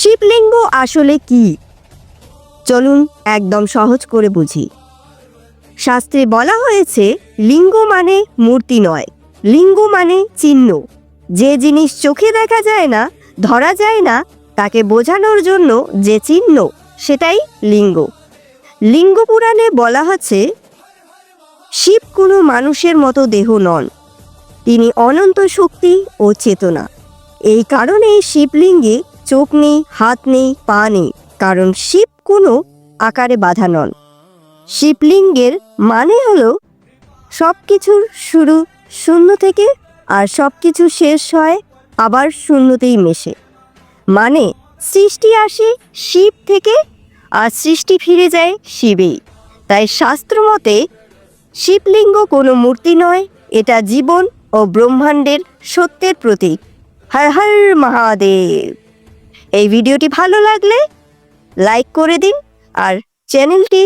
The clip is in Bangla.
শিবলিঙ্গ আসলে কি? চলুন একদম সহজ করে বুঝি। শাস্ত্রে বলা হয়েছে লিঙ্গ মানে মূর্তি নয়, লিঙ্গ মানে চিহ্ন। যে জিনিস চোখে দেখা যায় না, ধরা যায় না, তাকে বোঝানোর জন্য যে চিহ্ন, সেটাই লিঙ্গ। লিঙ্গ পুরাণে বলা হচ্ছে শিব কোনো মানুষের মতো দেহ নন, তিনি অনন্ত শক্তি ও চেতনা। এই কারণেই শিবলিঙ্গে চোখ নেই, হাত নেই, পা নেই, কারণ শিব কোনো আকারে বাধা নন। শিবলিঙ্গের মানে হলো সব কিছুর শুরু শূন্য থেকে, আর সব কিছু শেষ হয় আবার শূন্যতেই মেশে। মানে সৃষ্টি আসে শিব থেকে, আর সৃষ্টি ফিরে যায় শিবেই। তাই শাস্ত্র মতে শিবলিঙ্গ কোনো মূর্তি নয়, এটা জীবন ও ব্রহ্মাণ্ডের সত্যের প্রতীক। হর হর মহাদেব। এই ভিডিওটি ভালো লাগলে লাইক করে দিন আর চ্যানেলটি